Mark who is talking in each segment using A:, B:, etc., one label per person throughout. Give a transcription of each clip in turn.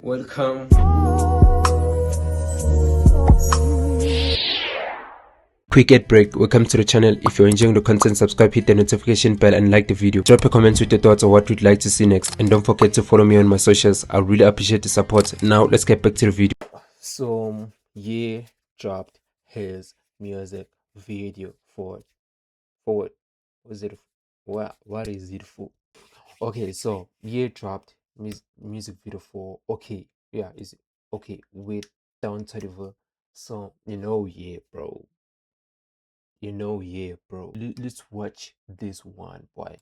A: Welcome. Quick ad break. Welcome to the channel. If you're enjoying the content, subscribe, hit the notification bell and like the video. Drop a comment with your thoughts on what you'd like to see next, and don't forget to follow me on my socials. I really appreciate the support. Now let's get back to the video. So Ye dropped his music video for was it what is it for? Okay, so Ye dropped music video for is it okay with Toliver. So Ye, bro. Yeah, bro. Let's watch this one, boy.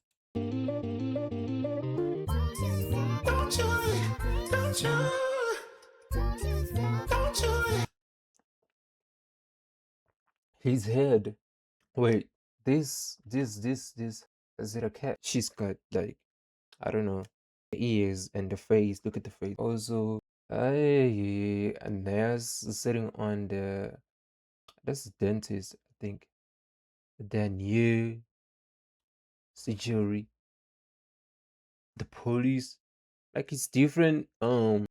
A: His head. Wait, this. Is it a cat? She's got like, I don't know, the ears and the face. Look at the face. Also, a nurse sitting on that's the dentist, I think. Then you, security, the police. Like it's different from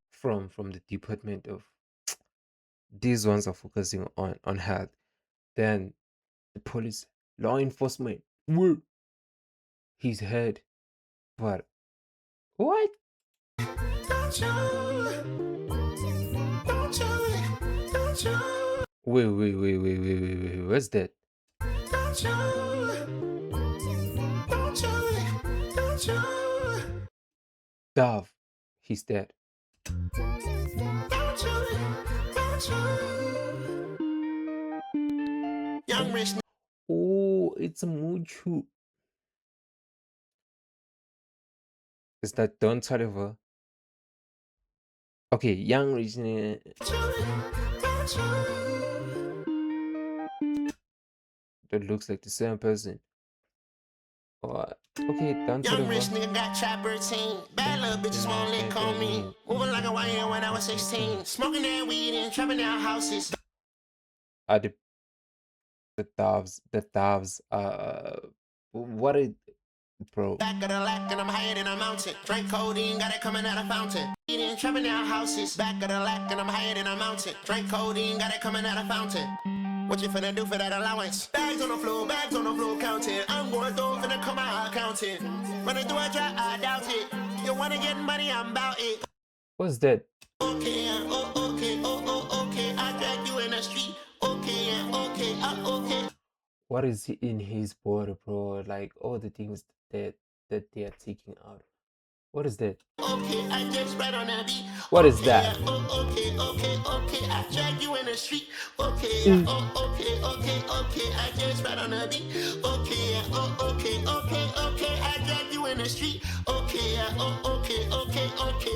A: the department of these ones are focusing on health. Then the police, law enforcement, his head. But what? Wait. What's that? Dove. He's dead. Oh, it's a Muchu. Is that Don Toliver? Okay, young rich. That looks like the same person. Okay, Don
B: Young rich
A: Toliver.
B: nigga got trap routine. Bad little bitches won't lick on me. Moving like a YN when I was 16. Smoking that weed and trapping out houses.
A: Are the doves what is, bro?
B: Back of the lack and I'm higher than a mountain. Drink codeine, got it coming out of fountain. Eating, trapping out houses. Back of the lack and I'm higher than a mountain. Drink codeine, got it coming out of fountain. What you finna do for that allowance? Bags on the floor, counting. I'm going through, finna come out counting. When I do a try, I doubt it. You wanna get money, I'm about it.
A: What's that?
B: Okay, okay, I drag you in the street. Okay, okay.
A: What is in his body, bro? Like all the things that they are taking out. What is that?
B: Okay, I just right on the beat.
A: What is that?
B: Okay, I drag you in the street. Okay, okay, I just right on the beat. Okay, okay, I drag you in the street. Okay, okay,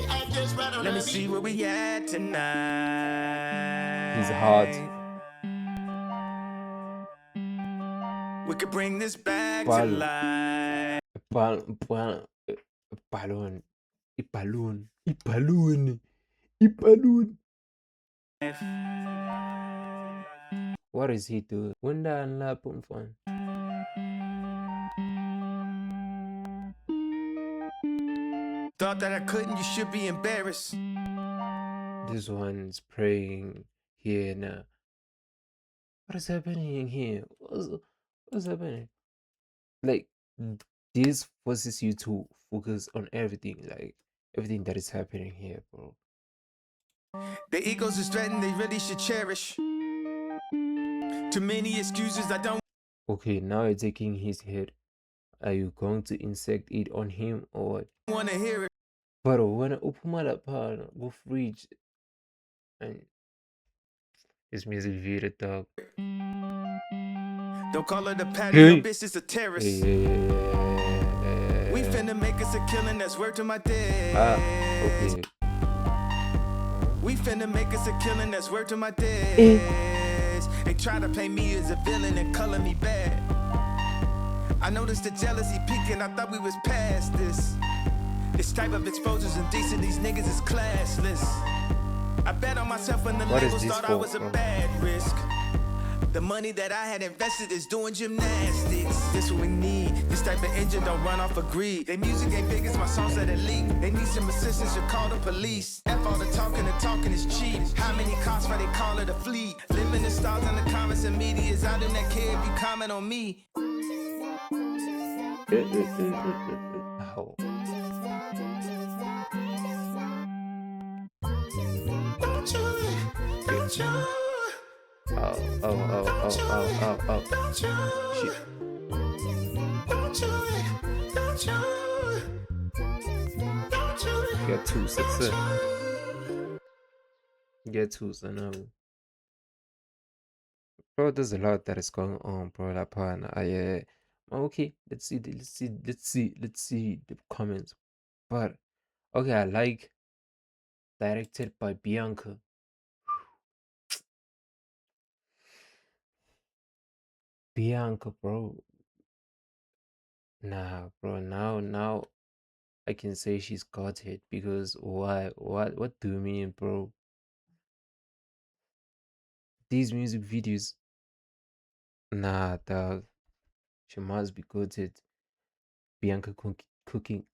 B: I just right on the beat. Let me see where we at tonight.
A: He's hard.
B: We could bring this back to life.
A: Balloon. What is he doing? Wanda and la fun.
B: Thought that I couldn't, you should be embarrassed.
A: This one's praying here now. What is happening here? What's happening? Like, this forces you to focus on everything, like everything that is happening here, bro.
B: Their egos is threatened, they really should cherish. Too many excuses, I don't.
A: Okay, now you're taking his head. Are you going to insect it on him or what?
B: Want to hear it.
A: But when I open my laptop, go fridge and his music video, dog.
B: Don't call her the patio, bitch, it's a terrorist.
A: Yeah.
B: We finna make us a killing that's worth to my dead.
A: Okay.
B: We finna make us a killing that's worth to my dead. They try to play me as a villain and color me bad. I noticed the jealousy peaking, I thought we was past this. This type of exposure's indecent, these niggas is classless. I bet on myself when the labels thought I was a bad risk. The money that I had invested is doing gymnastics. This what we need, this This type of engine don't run off of greed. They music ain't big as my songs that leak. They need some assistance, you call the police. F all the talking is cheap. How many costs for they call it a fleet? Living the stars in the comments and medias. I do not care if you comment on me.
A: Oh. Shit. Get two success. Get two, so now. Bro, there's a lot that is going on, bro. That part, okay. Let's see the comments. But okay, I like directed by Bianca. Bianca, bro. Nah, bro. Now I can say she's got it because why? What do you mean, bro? These music videos, nah, dog. She must be good at Bianca cooking,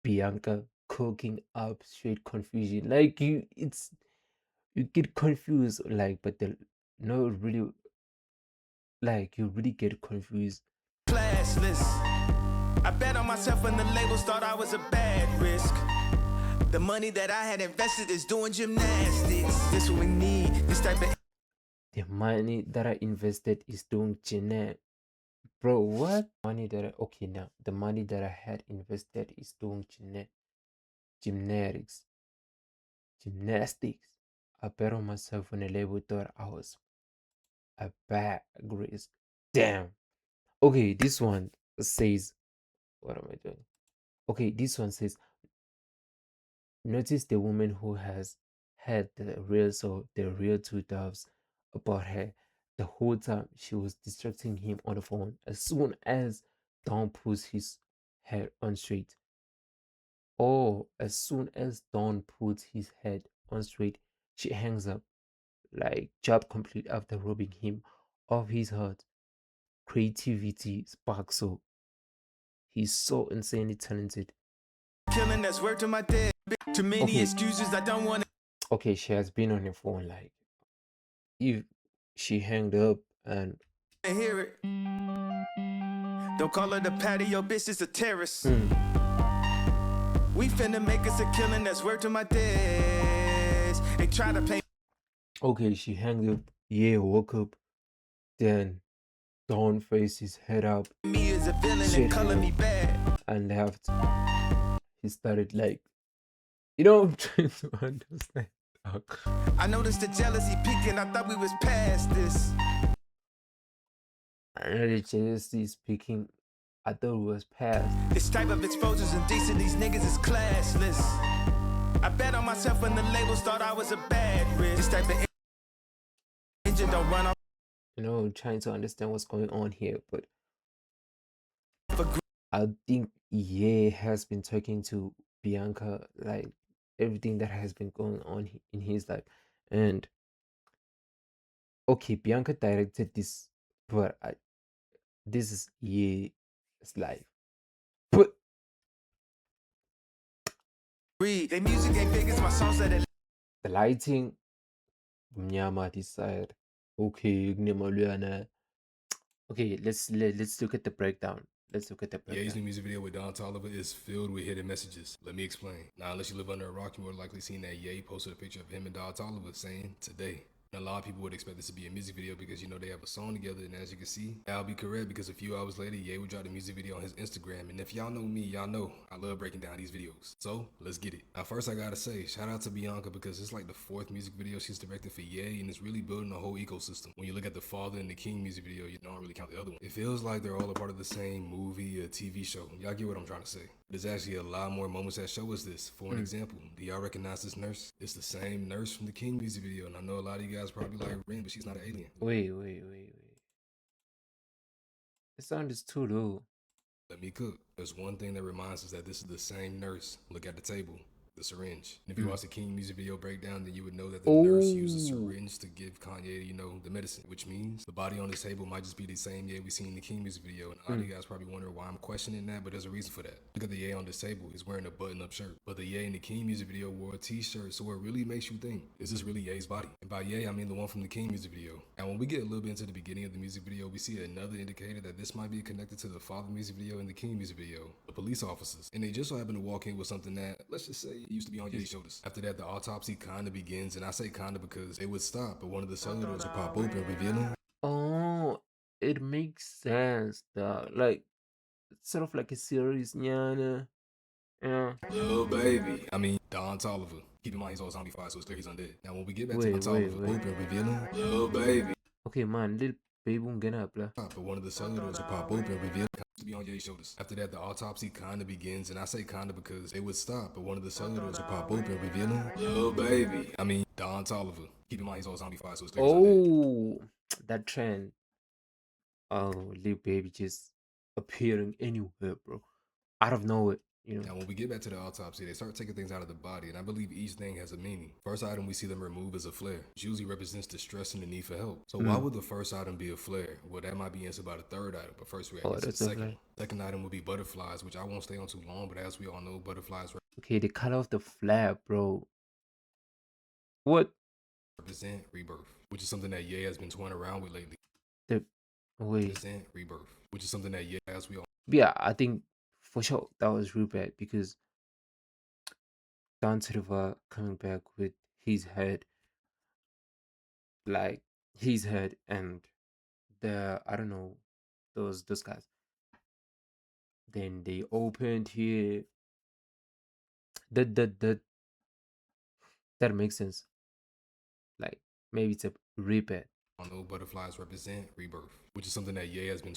A: Bianca cooking up straight confusion. Like you get confused, like, but the no really, like, you really get confused.
B: Classless. I bet on myself when the labels thought I was a bad risk. The money that I had invested is doing gymnastics. This what we need. This type of
A: The money that I invested is doing bro. What money that okay, now the money that I had invested is doing gymnastics. I bet on myself when the label thought I was a bad risk. Damn. Okay, this one says, what am I doing? Okay, this one says, notice the woman who has had the real two doves about her the whole time she was distracting him on the phone. As soon as Don puts his head on straight, as soon as Don puts his head on straight, she hangs up, like job complete after robbing him of his heart. Creativity sparks so he's so insanely talented.
B: killing that's worth to my dead. Too many excuses I don't want to.
A: Okay, she has been on the phone, like if she hanged up and
B: Hear it. Don't call her the patio bitch, it's a terrace. We finna make us a killing that's worth to my days. They try to play.
A: okay, she hanged up, woke up, then Dawn faced his head up,
B: Me as a villain and color me bad.
A: and left. He started like, I'm trying to understand.
B: I noticed the jealousy peaking, I thought we was past this.
A: I know the jealousy speaking. I thought it was past.
B: This type of exposure's indecent, these niggas is classless. I bet on myself when the labels thought I was a bad risk. This type of engine don't run off.
A: Trying to understand what's going on here, but I think has been talking to Bianca, like everything that has been going on in his life, and okay, Bianca directed this, but this is life, but
B: They music ain't big as my songs that
A: the lighting, mnyama decide. Okay, okay, let's look at the breakdown. Let's look at the breakdown.
C: Ye's new music video with Don Toliver is filled with hidden messages. Let me explain. Now, unless you live under a rock, you more likely seen that Ye posted a picture of him and Don Toliver saying today. And a lot of people would expect this to be a music video because they have a song together, and as you can see, I'll be correct because a few hours later, Ye would drop the music video on his Instagram. And if y'all know me, y'all know I love breaking down these videos. So let's get it. Now, first I gotta say, shout out to Bianca because it's like the 4th music video she's directed for Ye, and it's really building a whole ecosystem. When you look at the Father and the King music video, you don't really count the other one. It feels like they're all a part of the same movie or TV show. Y'all get what I'm trying to say. There's actually a lot more moments that show us this. For an example, do y'all recognize this nurse? It's the same nurse from the King music video, and I know a lot of you guys probably like Ren, but she's not an alien.
A: Wait. The sound is too low.
C: Let me cook. There's one thing that reminds us that this is the same nurse. Look at the table. The the syringe. And if you watch the King music video breakdown, then you would know that the
A: Oh,
C: nurse used a syringe to give Kanye, the medicine, which means the body on this table might just be the same Ye we see in the King music video. And a lot of you guys probably wondering why I'm questioning that, but there's a reason for that. Look at the Ye on this table. He's wearing a button-up shirt. But the Ye in the King music video wore a t-shirt, so it really makes you think, is this really Ye's body? And by Ye, I mean the one from the King music video. And when we get a little bit into the beginning of the music video, we see another indicator that this might be connected to the Father music video and the King music video, the police officers. And they just so happen to walk in with something that, let's just say, used to be on Ye's shoulders. After that, the autopsy kind of begins, and I say kind of because they would stop, but one of the cellular doors would pop open, revealing.
A: oh, it makes sense, dog. Like, it's sort of like a series, yeah.
C: Little baby. I mean, Don Toliver. Keep in mind he's all zombified, so it's clear he's undead. Now, when we get back to Don Toliver, open, revealing. Little baby.
A: Okay, man, little baby won't get up, lah.
C: But one of the cellular doors will pop open, revealing to be on Ye's shoulders. After that, the autopsy kind of begins, and I say kind of because they would stop, but one of the cellular doors will pop open, revealing. Little baby. I mean, Don Toliver. Keep in mind he's all zombified, so it's clear he's undead.
A: Oh, that trend. Oh, little baby just appearing anywhere, bro. Out of nowhere,
C: Now, when we get back to the autopsy, they start taking things out of the body, and I believe each thing has a meaning. First item we see them remove is a flare, which usually represents distress and the need for help. So why would the first item be a flare? Well, that might be answered by the third item, but first we have to the second. Second item would be butterflies, which I won't stay on too long, but as we all know, butterflies
A: Okay, the color of the flare, bro. What?
C: represent rebirth, which is something that Ye has been toying around with lately.
A: Wait.
C: Represent rebirth, which is something that Ye, as we all
A: Yeah, I think for sure that was real bad because Don Toliver coming back with his head, like his head and the, I don't know, those guys. Then they opened here. That makes sense. Like maybe it's a repair.
C: know butterflies represent rebirth, which is something that Ye has been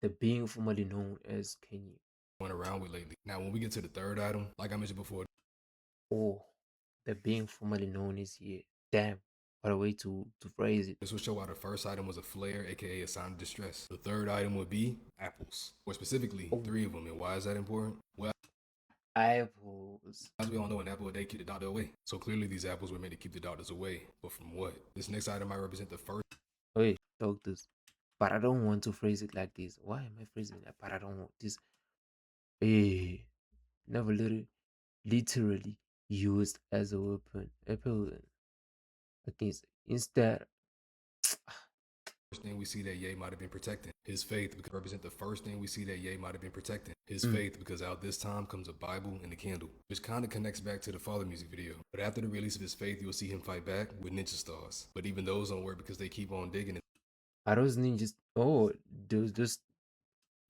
A: The being formerly known as Kanye.
C: toying around with lately. Now, when we get to the third item, like I mentioned before,
A: Oh, the being formerly known is here. Damn, what a way to phrase it.
C: this will show why the first item was a flare, aka a sign of distress. The third item would be apples, or specifically 3 of them. And why is that important? Well,
A: apples.
C: As we all know, an apple a day keep the doctor away. So clearly these apples were made to keep the doctors away. But from what? This next item might represent the first.
A: Wait, doctors. But I don't want to phrase it like this. Why am I phrasing that? But I don't want this. Hey, never literally used as a weapon. Apple against instead.
C: First thing we see that Ye might have been protecting his faith, because represent the first thing we see that Ye might have been protecting his faith, because out this time comes a Bible and a candle, which kind of connects back to the Father music video. But after the release of his faith, you'll see him fight back with ninja stars. But even those don't work because they keep on digging.
A: Are those ninjas? Oh, those.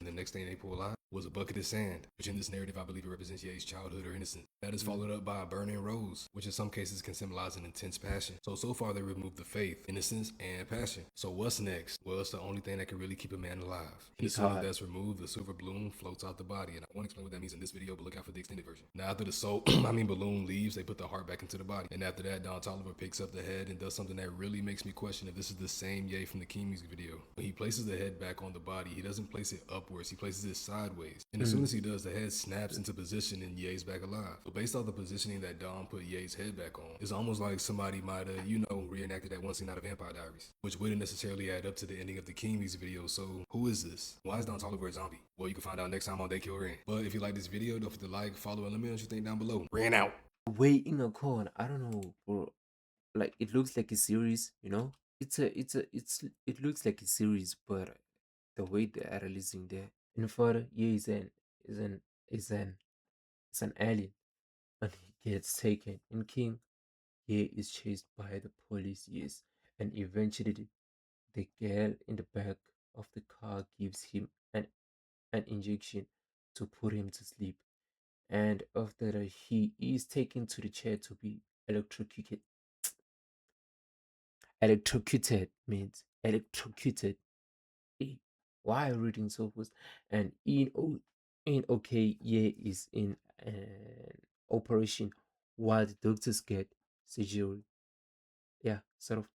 C: And the next thing they pull out was a bucket of sand, which in this narrative I believe it represents Ye's childhood or innocence. That is followed up by a burning rose, which in some cases can symbolize an intense passion. So far they removed the faith, innocence, and passion. So what's next? Well, it's the only thing that can really keep a man alive. And as soon as that's removed, the silver balloon floats out the body. And I won't explain what that means in this video, but look out for the extended version. Now after the soul, balloon leaves, they put the heart back into the body. And after that, Don Toliver picks up the head and does something that really makes me question if this is the same Ye from the King music video. When he places the head back on the body, he doesn't place it upwards, he places it sideways. And as soon as he does, the head snaps into position and Ye's back alive. So based off the positioning that Don put Ye's head back on, it's almost like somebody might have, reenacted that one scene out of Vampire Diaries, which wouldn't necessarily add up to the ending of the King music video. So who is this? Why is Don Toliver a zombie? Well, you can find out next time on They Kill Ren. But if you like this video, don't forget to like, follow, and let me know what you think down below. Ran out.
A: Way in a corner. I don't know, bro. Like it looks like a series, it looks like a series, but the way they are releasing there. In further, yeah, is an alien, and he gets taken. In King, he is chased by the police, yes, and eventually the girl in the back of the car gives him an injection to put him to sleep, and after that he is taken to the chair to be electrocuted. Electrocuted means electrocuted. Why reading so fast? And in okay, yeah, is in an operation while the doctors get surgery. Yeah, sort of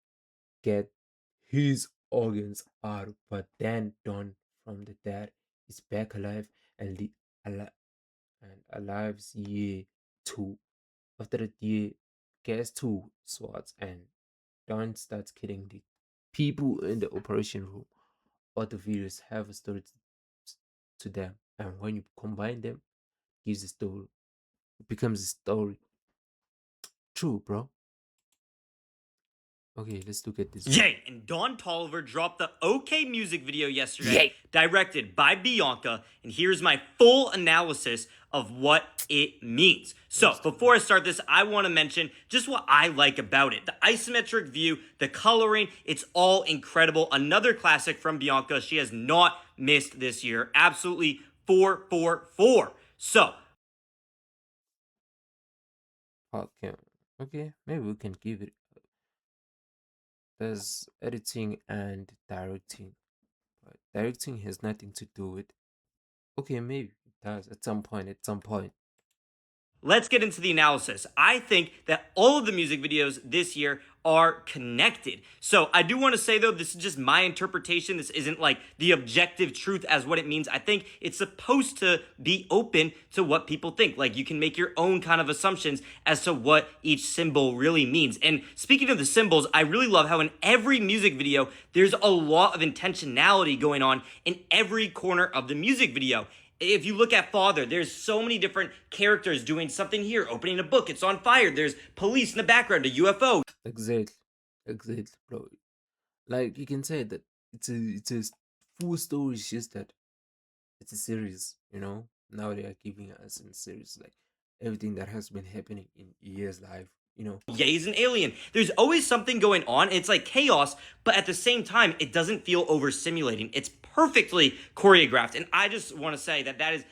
A: get his organs out, but then Don from the dead is back alive and alive, yeah, too. After that, Ye gets two swords and Don starts killing the people in the operation room. All the videos have a story to them, and when you combine them, gives a story. It becomes a story. True, bro. Okay, let's look at this one.
D: Yay! And Don Toliver dropped the OK music video yesterday,
A: Yay!
D: directed by Bianca, and here's my full analysis of what it means. So, before I start this, I want to mention just what I like about it. The isometric view, the coloring, it's all incredible. Another classic from Bianca. She has not missed this year. Absolutely 444. So,
A: Okay, maybe we can give it. There's editing and directing, but directing has nothing to do with. Okay, maybe it does at some point. At some point.
D: let's get into the analysis. I think that all of the music videos this year are connected. So I do want to say though, this is just my interpretation. This isn't like the objective truth as what it means. I think it's supposed to be open to what people think. Like you can make your own kind of assumptions as to what each symbol really means. And speaking of the symbols, I really love how in every music video, there's a lot of intentionality going on in every corner of the music video. If you look at Father, there's so many different characters doing something here, opening a book, it's on fire, there's police in the background, a UFO.
A: Exactly, bro. Like you can say that it's a full story. It's just that it's a series. Now they are giving us in series like everything that has been happening in Ye's life.
D: Yeah, he's an alien. There's always something going on. It's like chaos, but at the same time, it doesn't feel overstimulating. It's perfectly choreographed. And I just want to say that that is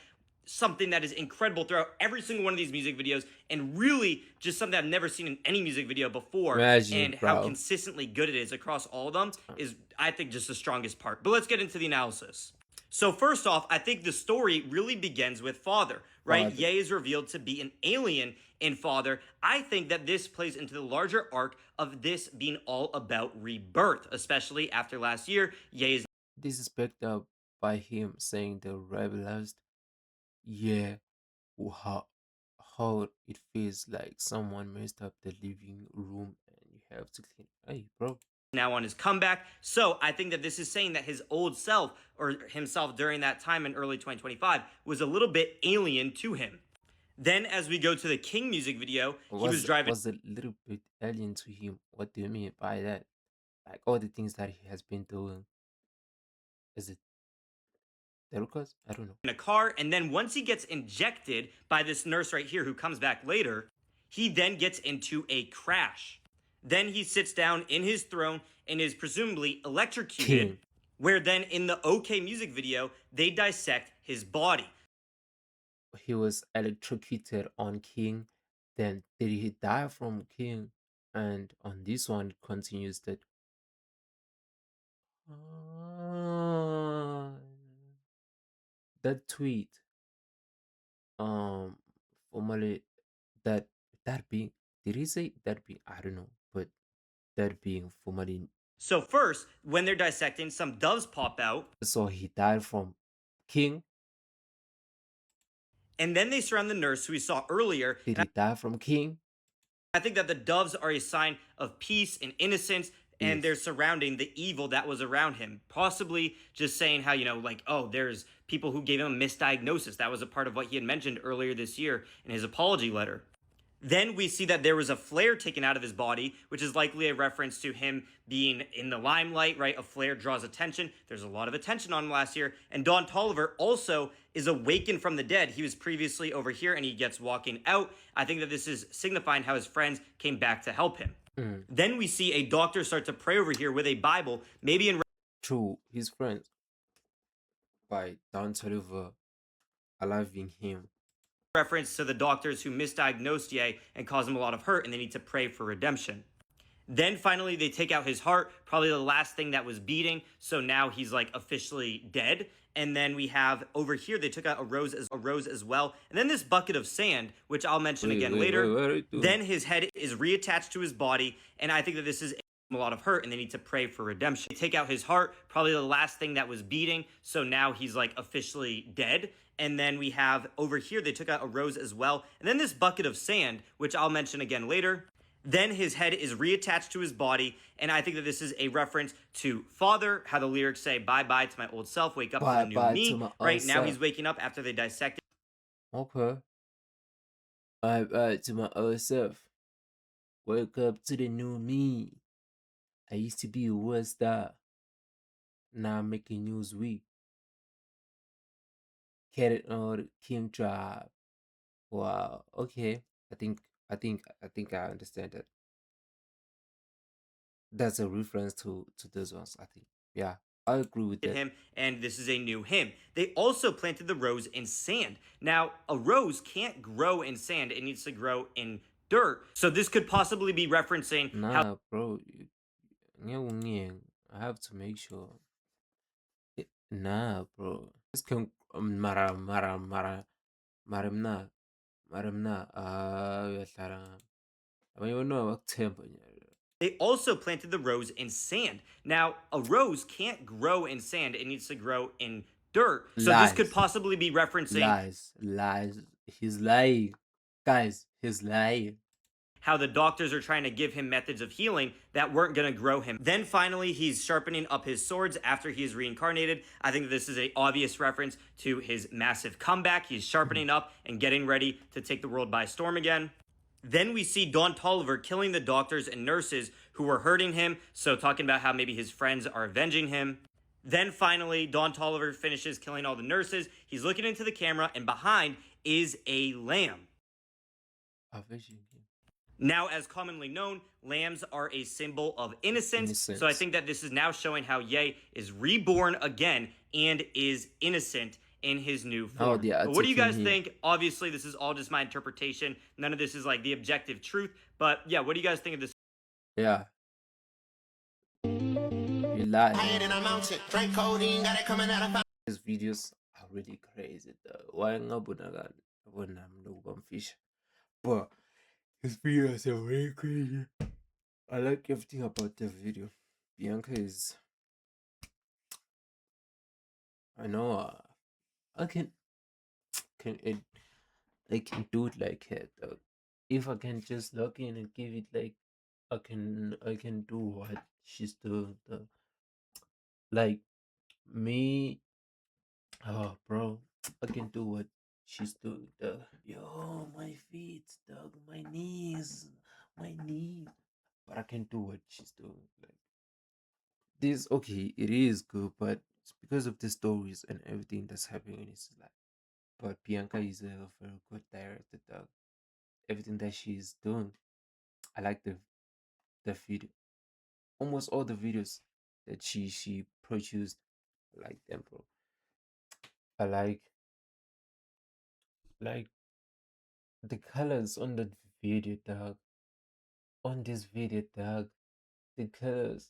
D: something that is incredible throughout every single one of these music videos, and really just something I've never seen in any music video before.
A: Imagine,
D: how
A: bro.
D: consistently good it is across all of them is, I think, just the strongest part. But let's get into the analysis. So first off, I think the story really begins with Father, right?
A: Father.
D: Ye is revealed to be an alien in Father. I think that this plays into the larger arc of this being all about rebirth, especially after last year. Ye is
A: This is backed up by him saying the realized, yeah, how it feels like someone messed up the living room and you have to clean. Hey, bro.
D: now on his comeback. So I think that this is saying that his old self, or himself during that time in early 2025, was a little bit alien to him. Then as we go to the King music video, he was driving
A: Was a little bit alien to him. What do you mean by that? Like all the things that he has been doing. Is it Derukas? I don't know.
D: in a car, and then once he gets injected by this nurse right here who comes back later, he then gets into a crash. Then he sits down in his throne and is presumably electrocuted,
A: King.
D: where then in the OK music video, they dissect his body.
A: He was electrocuted on King. Then did he die from King? And on this one it continues that that tweet formerly that that being did he say that being I don't know, but that being formerly,
D: So first, when they're dissecting, some doves pop out,
A: so he died from King.
D: and then they surround the nurse who we saw earlier.
A: Did he die from King?
D: I think that the doves are a sign of peace and innocence, and
A: Yes.
D: they're surrounding the evil that was around him. Possibly just saying how, like, oh, there's people who gave him a misdiagnosis. That was a part of what he had mentioned earlier this year in his apology letter. Then we see that there was a flare taken out of his body, which is likely a reference to him being in the limelight, right? A flare draws attention. There's a lot of attention on him last year. And Don Toliver also is awakened from the dead. He was previously over here and he gets walking out. I think that this is signifying how his friends came back to help him. Then we see a doctor start to pray over here with a Bible, maybe in
A: Through his friends by Don Toliver allowing him.
D: reference to the doctors who misdiagnosed Ye and caused him a lot of hurt, and they need to pray for redemption. Then finally, they take out his heart, probably the last thing that was beating. So now he's like officially dead. And then we have over here, they took out a rose as well. And then this bucket of sand, which I'll mention again later.
A: Wait,
D: Then his head is reattached to his body. And I think that this is a lot of hurt and they need to pray for redemption. They take out his heart, probably the last thing that was beating. So now he's like officially dead. And then we have over here, they took out a rose as well. And then this bucket of sand, which I'll mention again later. Then his head is reattached to his body. And I think that this is a reference to Father, how the lyrics say, bye bye to my old self, wake up to the new me. Right now he's waking up after they dissected.
A: Okay. Bye bye to my old self. Wake up to the new me. I used to be a world star. Now I'm making Newsweek. Carried on the King Tribe. Wow. Okay. I think I understand that. That's a reference to those ones. I think. Yeah, I agree with that.
D: Him, and this is a new hymn. They also planted the rose in sand. Now, a rose can't grow in sand; it needs to grow in dirt. So this could possibly be referencing how
A: Nah, bro. I have to make sure. Nah, bro. This can maramna maramna. Yatlara. I mean, know what tempo.
D: they also planted the rose in sand. Now, a rose can't grow in sand; it needs to grow in dirt. So this could
A: Lies.
D: possibly be referencing
A: Lies. He's lying, guys. He's lying.
D: how the doctors are trying to give him methods of healing that weren't going to grow him. Then finally, he's sharpening up his swords after he is reincarnated. I think this is an obvious reference to his massive comeback. He's sharpening up and getting ready to take the world by storm again. Then we see Don Toliver killing the doctors and nurses who were hurting him, so talking about how maybe his friends are avenging him. Then finally, Don Toliver finishes killing all the nurses. He's looking into the camera, and behind is a lamb. Now, as commonly known, lambs are a symbol of innocence. So I think that this is now showing how Ye is reborn again and is innocent in his new form.
A: yeah,
D: But what do you guys think? Obviously, this is all just my interpretation. None of this is like the objective truth. But yeah, what do you guys think of this?
A: Yeah. You lie. His videos are really crazy though. Why ngabunagan? Abunam fish. But his videos are very crazy. I like everything about the video. Bianca is. I know. I can it. I can do it like her though. If I can just log in and give it like, I can do what she's doing though. Like me. Oh, bro, I can do what she's doing. Yo, my feet, dog, my knees. But I can do what she's doing. Like this, okay, it is good, but it's because of the stories and everything that's happening in his life. But Bianca is a very good director, dog. Everything that she's doing, I like the video. Almost all the videos that she produced, I like them, bro. I like the colors on the video, dog. On this video, dog, the colors.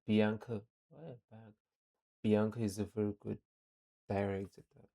A: Bianca, why Bianca? Bianca is a very good director, dog.